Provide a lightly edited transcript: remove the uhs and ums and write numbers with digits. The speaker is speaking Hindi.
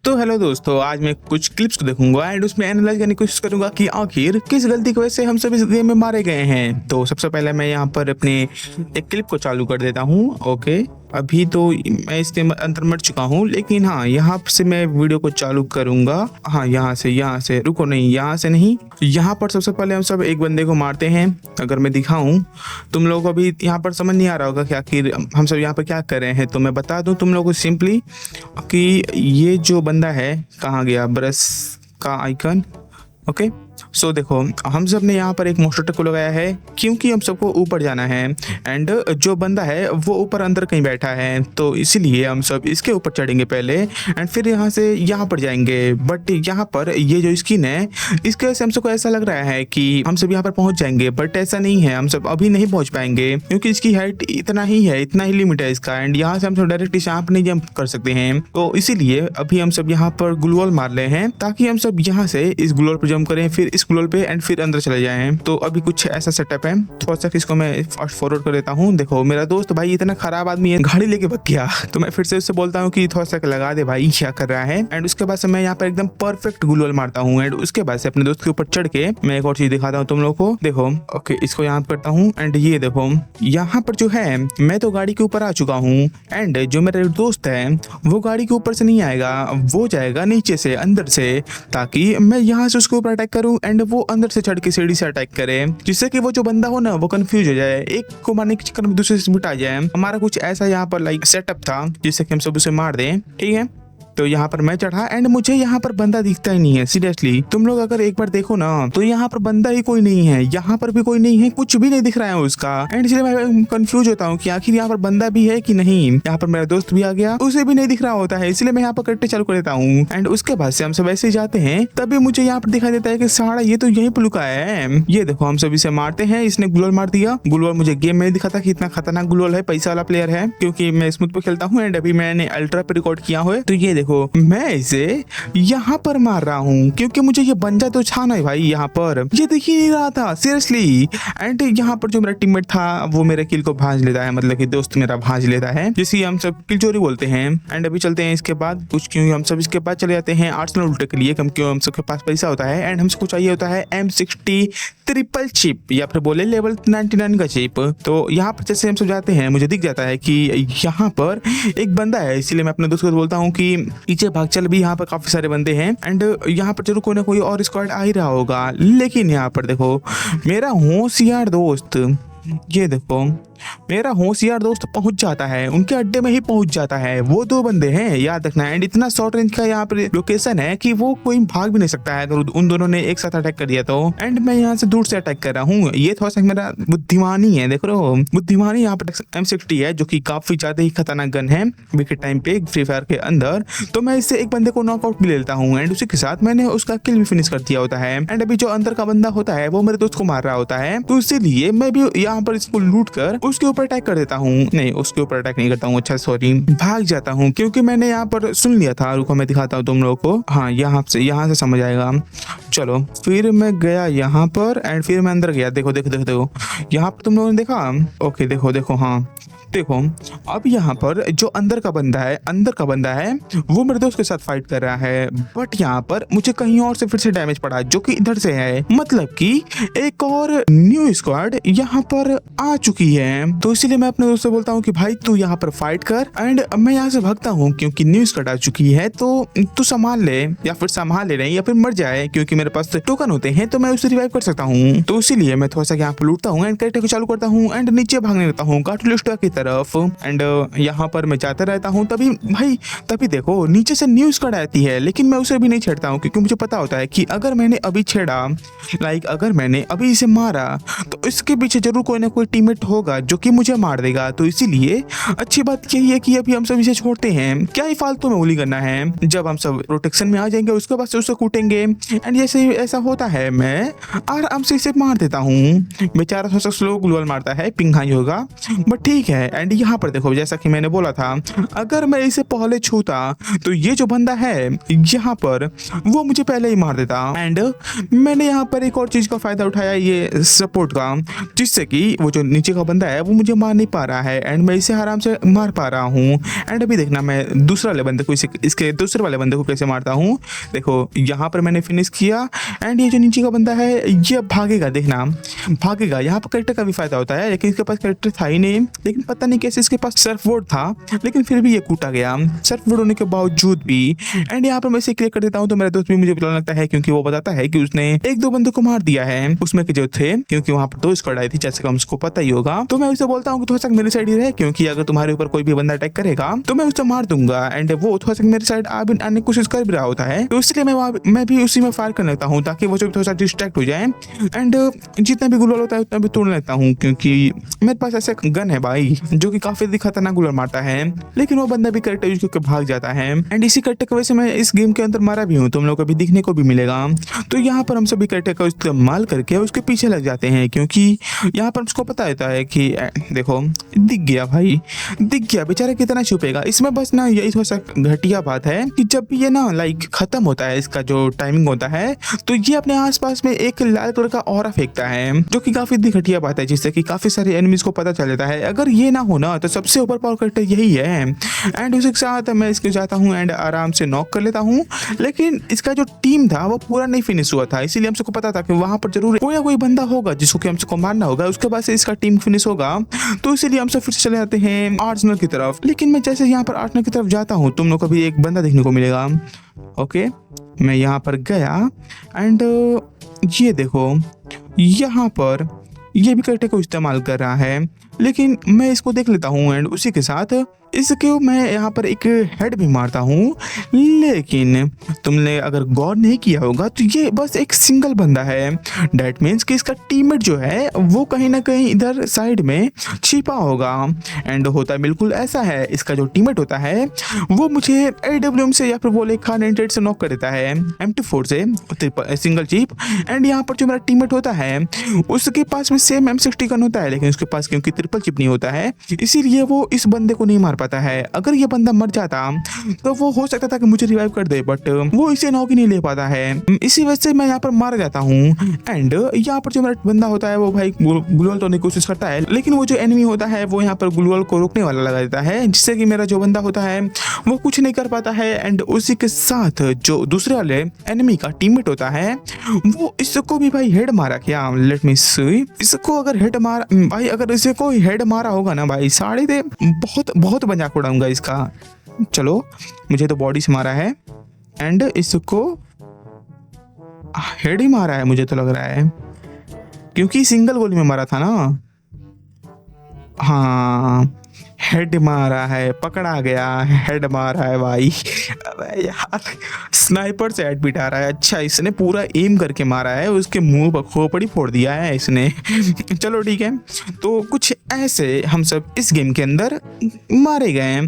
तो हेलो दोस्तों, आज मैं कुछ क्लिप्स को देखूंगा एंड उसमें एनालाइज करने की कोशिश करूंगा कि आखिर किस गलती की वजह से हम सब इस गेम में मारे गए हैं। तो सबसे पहले मैं यहाँ पर अपने एक क्लिप को चालू कर देता हूँ। ओके, अभी तो मैं इसके अंदर मर चुका हूँ, लेकिन हाँ यहाँ से मैं वीडियो को चालू करूंगा। हाँ यहाँ से रुको, नहीं यहाँ से नहीं, यहाँ पर सबसे पहले हम सब एक बंदे को मारते हैं। अगर मैं दिखाऊं तुम लोगों को अभी यहाँ पर समझ नहीं आ रहा होगा कि आखिर हम सब यहाँ पर क्या कर रहे हैं, तो मैं बता दूं तुम लोगों को सिंपली कि ये जो बंदा है कहाँ गया, ब्रश का आइकन। ओके सो देखो, हम सब ने यहाँ पर एक मोस्टर को लगाया है क्योंकि हम सबको ऊपर जाना है एंड जो बंदा है वो ऊपर अंदर कहीं बैठा है, तो इसीलिए हम सब इसके ऊपर चढ़ेंगे पहले एंड फिर यहाँ से यहाँ पर जाएंगे। बट यहाँ पर ये जो स्किन है इसके वजह से हम सबको ऐसा लग रहा है कि हम सब यहाँ पर पहुंच जाएंगे, बट ऐसा नहीं है। हम सब अभी नहीं पहुंच पाएंगे क्योंकि इसकी हाइट इतना ही है, इतना ही लिमिट है इसका एंड यहाँ से हम सब डायरेक्ट यहाँ पर नहीं जंप कर सकते हैं। तो इसीलिए अभी हम सब यहाँ पर ग्लूवॉल मार रहे हैं ताकि हम सब यहाँ से इस ग्लूवॉल पर जंप करें, फिर इस ग्लूवॉल पे एंड फिर अंदर चले जाएं। तो अभी कुछ ऐसा सेटअप है, थोड़ा सा इसको मैं फास्ट फॉरवर्ड कर देता हूँ। देखो मेरा दोस्त भाई इतना खराब आदमी है, गाड़ी लेके भाग गया, तो मैं फिर से उससे बोलता हूँ कि थोड़ा सा लगा दे भाई, क्या कर रहा है। एंड उसके बाद से मैं यहाँ पर एकदम परफेक्ट ग्लूवॉल मारता हूँ एंड उसके बाद से अपने दोस्त के ऊपर चढ़ के मैं एक और चीज दिखाता हूँ तुम लोग को। देखो ओके, इसको यहाँ करता हूँ एंड ये देखो यहाँ पर जो है मैं तो गाड़ी के ऊपर आ चुका हूँ एंड जो मेरा दोस्त है वो गाड़ी के ऊपर से नहीं आएगा, वो जाएगा नीचे से अंदर से, ताकि मैं यहाँ से उसके ऊपर अटैक करूँ एंड वो अंदर से चढ़ के सीढ़ी से अटैक करे, जिससे कि वो जो बंदा हो ना वो कंफ्यूज हो जाए, एक को मारने के चक्कर में दूसरे से मिटा जाए। हमारा कुछ ऐसा यहाँ पर लाइक सेटअप था जिससे कि हम सब उसे मार दें। ठीक है, तो यहाँ पर मैं चढ़ा एंड मुझे यहाँ पर बंदा दिखता ही नहीं है। सीरियसली तुम लोग अगर एक बार देखो ना तो यहाँ पर बंदा ही कोई नहीं है, यहाँ पर भी कोई नहीं है, कुछ भी नहीं दिख रहा है उसका एंड इसलिए मैं कंफ्यूज होता हूँ कि आखिर यहाँ पर बंदा भी है कि नहीं। यहाँ पर मेरा दोस्त भी आ गया, उसे भी नहीं दिख रहा होता है, इसलिए मैं यहाँ पर कट्टे चालू कर देता हूँ एंड उसके बाद से हम सब ऐसे ही जाते हैं। तभी मुझे यहाँ पर दिखाई देता है कि साड़ा ये तो यहीं पर लुका है। ये देखो हम सब इसे मारते हैं, इसने ग्लूवॉल मार दिया। ग्लूवॉल मुझे गेम में दिखा था कि इतना खतरनाक ग्लूवॉल है, पैसा वाला प्लेयर है क्योंकि मैं स्मूथ पे खेलता हूँ एंड अभी मैंने अल्ट्रा पे रिकॉर्ड किया है। तो ये देखो मैं इसे यहाँ पर मार रहा हूँ क्योंकि मुझे ये बंदा तो छाना है भाई, यहाँ पर ये दिख ही नहीं रहा था सीरियसली। एंड यहाँ पर जो मेरा टीममेट था वो मेरे किल को भांज लेता है, मतलब कि दोस्त मेरा भांज लेता है, जिसे हम सब किल चोरी बोलते हैं। एंड अभी चलते हैं इसके बाद कुछ, क्यों हम सब इसके बाद चले जाते हैं आर्सेनल उल्टे के लिए, क्यों हम सबके पास पैसा होता है एंड हमको चाहिए होता है M60 ट्रिपल चिप या फिर बोले लेवल 99 का चिप। तो यहाँ पर जैसे हम सब जाते हैं मुझे दिख जाता है कि यहाँ पर एक बंदा है, इसीलिए मैं अपने दोस्त को बोलता हूँ कि पीछे भाग चल। भी यहाँ पर काफी सारे बंदे हैं एंड यहाँ पर जरूर कोई ना कोई और स्क्वाड आ ही रहा होगा, लेकिन यहाँ पर देखो मेरा होशियार दोस्त, ये देखो मेरा होशियार दोस्त पहुंच जाता है, उनके अड्डे में ही पहुंच जाता है। वो दो बंदे हैं याद रखना एंड इतना शॉर्ट रेंज का यहाँ पर लोकेशन है कि वो कोई भाग भी नहीं सकता है अगर उन दोनों ने एक साथ अटैक कर दिया तो। एंड मैं यहाँ से दूर से अटैक कर रहा हूँ, ये थोड़ा सा मेरा बुद्धिमानी है, देख रहे हो बुद्धिमानी। यहाँ पर M60 है जो कि काफी ज्यादा ही खतरनाक गन है अभी के टाइम पे फ्री फायर के अंदर। तो मैं इससे एक बंदे को नॉकआउट भी ले लेता हूँ एंड उसी के साथ मैंने उसका किल भी फिनिश कर दिया होता है। एंड अभी जो अंदर का बंदा होता है वो मेरे दोस्त को मार रहा होता है, तो इसीलिए मैं भी यहाँ पर इसको लूट कर उसके ऊपर अटैक कर देता हूँ। नहीं, उसके ऊपर अटैक नहीं करता हूँ, अच्छा सॉरी, भाग जाता हूँ क्योंकि मैंने यहाँ पर सुन लिया था। रुको मैं दिखाता हूँ तुम लोगों को। हाँ यहाँ से समझ आएगा। चलो फिर मैं गया यहाँ पर एंड फिर मैं अंदर गया। देखो देखो देखो देखो यहाँ पर तुम लोगों ने देखा। ओके देखो देखो, हाँ देखो अब यहाँ पर जो अंदर का बंदा है वो मेरे दोस्त के साथ फाइट कर रहा है, बट यहाँ पर मुझे कहीं और से फिर से डैमेज पड़ा जो कि इधर से है, मतलब कि एक और न्यू स्क्वाड यहाँ पर आ चुकी है। तो इसीलिए मैं अपने दोस्त से बोलता हूँ कि भाई तू यहाँ पर फाइट कर एंड मैं यहाँ से भागता हूँ क्योंकि न्यू स्क्वाड आ चुकी है, तो तू संभाल ले या फिर संभाल ले रहे या फिर मर जाए, क्योंकि मेरे पास टोकन होते हैं तो मैं उसे रिवाइव कर सकता हूँ। तो इसीलिए मैं थोड़ा सा यहाँ पर लूटता हूँ एंड कैरेक्टर को चालू करता हूँ एंड नीचे भागने लगता हूँ कार्टूलिस्टा की तरफ एंड यहाँ पर मैं जाता रहता हूँ। तभी देखो नीचे से न्यू स्क्वाड आती है, लेकिन मैं उसे भी नहीं छेड़ता हूँ क्योंकि मुझे पता होता है कि अगर मैंने अभी छेड़ा, लाइक अगर मैंने अभी इसे मारा तो इसके पीछे जरूर कोई ना कोई टीममेट होगा जो कि मुझे मार देगा। तो इसीलिए अच्छी बात यही है कि अभी हम सब इसे छोड़ते हैं, क्या ही फालतू में उंगली करना है। जब हम सब प्रोटेक्शन में आ जाएंगे उसके बाद से उसे कूटेंगे एंड जैसे ऐसा होता है मैं आराम से इसे मार देता हूँ। बेचारा थोड़ा सा स्लो ग्लूवॉल मारता है, पिंग हाई होगा, बट ठीक है एंड यहाँ पर देखो जैसा कि मैंने बोला था, अगर मैं इसे पहले छूता तो ये जो बंदा है यहाँ पर वो मुझे पहले ही मार देता। एंड मैंने यहाँ पर एक और चीज का फायदा उठाया ये सपोर्ट का, जिससे कि वो जो नीचे का बंदा है वो मुझे मार नहीं पा रहा है एंड मैं इसे आराम से मार पा रहा हूँ। एंड अभी देखना मैं दूसरे वाले बंदे को इसके दूसरे वाले बंदे को कैसे मारता हूँ। देखो यहाँ पर मैंने फिनिश किया एंड ये जो नीचे का बंदा है ये भागेगा, देखना भागेगा। यहाँ पर कैरेक्टर का भी फायदा होता है, लेकिन इसके पास कैरेक्टर था ही नहीं, लेकिन पता नहीं कैसे इसके पास सर्फ बोर्ड था, लेकिन फिर भी ये कूटा गया सर्फ बोर्ड होने के बावजूद भी। एंड यहाँ पर मैं इसे क्लिक कर देता हूँ तो मेरा दोस्त भी मुझे बुलाने लगता है, क्योंकि वो बताता है कि उसने एक दो बंदों को मार दिया है उसमें के जो थे, क्योंकि वहाँ पर 2 स्क्वाड आई थी जैसे कि हमको पता ही होगा। तो मैं उसे बोलता हूँ कि थोड़ा सा मेरी साइड ही रहे, क्योंकि अगर तुम्हारे ऊपर कोई भी बंदा अटैक करेगा तो मैं उसे मार दूंगा। एंड वो थोड़ा सा मेरी साइड आने की कोशिश कर भी रहा होता है, तो इसलिए मैं भी उसी में फायर करने लगता हूँ ताकि वो थोड़ा सा डिस्ट्रैक्ट हो जाए। एंड जितना भी गुलाल होता है उतना भी तोड़ने लगता हूँ, क्योंकि मेरे पास ऐसा गन है भाई जो कि काफी खतरनाक गुलाल मारता है, लेकिन वो बंदा भी करेक्टर यूज करके भाग जाता है। एंड इसी करेक्टर की वजह से मैं इस गेम के अंदर मारा भी हूँ, तुम लोग को भी दिखने को भी मिलेगा। तो यहाँ पर हम सभी करेक्टर का इस्तेमाल करके उसके पीछे लग जाते हैं, क्योंकि यहाँ पर उसको पता होता है कि देखो दिख गया भाई, दिख गया, बेचारा कितना छुपेगा इसमें। बस ना यही थोड़ा सा घटिया बात है कि जब भी ये ना लाइक खत्म होता है इसका जो टाइमिंग होता है, तो ये अपने आसपास में एक लाल कलर का ऑरा फेंकता है, जो कि काफी घटिया बात है, जिससे कि काफी सारे एनिमीज को पता चल जाता है। अगर ये ना हो ना तो सबसे ओवर पावर करेक्टर यही है। एंड उसी के साथ मैं इसके जाता हूँ एंड आराम से नॉक कर लेता हूँ, लेकिन इसका जो टीम था वो पूरा नहीं फिनिश हुआ था, इसीलिए हम सबको पता था कि वहां पर जरूर कोई ना कोई बंदा होगा जिसको कि हमको मारना होगा, उसके बाद से इसका टीम फिनिश होगा। तो इसीलिए हम सब फिर से चले जाते हैं आर्सेनल की तरफ। लेकिन मैं जैसे यहाँ पर आर्सेनल की तरफ जाता हूँ तुम लोग को भी एक बंदा देखने को मिलेगा। ओके मैं यहाँ पर गया एंड ये देखो यहाँ पर ये भी करेक्टर को इस्तेमाल कर रहा है, लेकिन मैं इसको देख लेता हूँ एंड उसी के साथ इसके मैं यहाँ पर एक हेड भी मारता हूँ। लेकिन तुमने अगर गौर नहीं किया होगा तो ये बस एक सिंगल बंदा है, डैट मीन्स कि इसका टीममेट जो है वो कहीं ना कहीं इधर साइड में छिपा होगा। एंड होता बिल्कुल ऐसा है, इसका जो टीममेट होता है वो मुझे AWM से या फिर बोले खान 98 से नॉक कर देता है, M24 से सिंगल चिप। एंड यहाँ पर जो मेरा टीममेट होता है उसके पास में सेम M60 गन होता है, लेकिन उसके पास क्योंकि ट्रिपल चिप नहीं होता है इसीलिए वो इस बंदे को नहीं मार पाता है। अगर ये बंदा मर जाता तो वो हो सकता था कि मुझे रिवाइव कर दे, बट वो इसे नॉक ही नहीं ले पाता है, इसी वजह से मैं यहाँ पर मार जाता हूँ। एंड यहाँ पर जो मेरा बंदा होता है वो भाई ग्लूवल तोड़ने की कोशिश करता है, लेकिन वो जो एनिमी होता है वो यहाँ पर ग्लूवल को रोकने वाला लगा देता है, जिससे कि मेरा जो बंदा होता है वो कुछ नहीं कर पाता है। एंड उसी के साथ जो दूसरे वाले एनिमी का टीममेट होता है वो इसको भी भाई हेड मारा क्या, लेट मी सी, इसको अगर हेड मारा भाई, अगर इसे कोई हेड मारा होगा ना भाई साड़ी दे बहुत बहुत मजाक उड़ाऊंगा इसका। चलो मुझे तो बॉडी से मारा है एंड इसको हेड ही मारा है मुझे तो लग रहा है, क्योंकि सिंगल गोली में मारा था ना। हाँ हेड मारा है, पकड़ा गया, हेड मारा है भाई। अबे यार स्नाइपर से हेड बिठा रहा है, अच्छा इसने पूरा एम करके मारा है, उसके मुंह पर खोपड़ी फोड़ दिया है इसने। चलो ठीक है, तो कुछ ऐसे हम सब इस गेम के अंदर मारे गए हैं।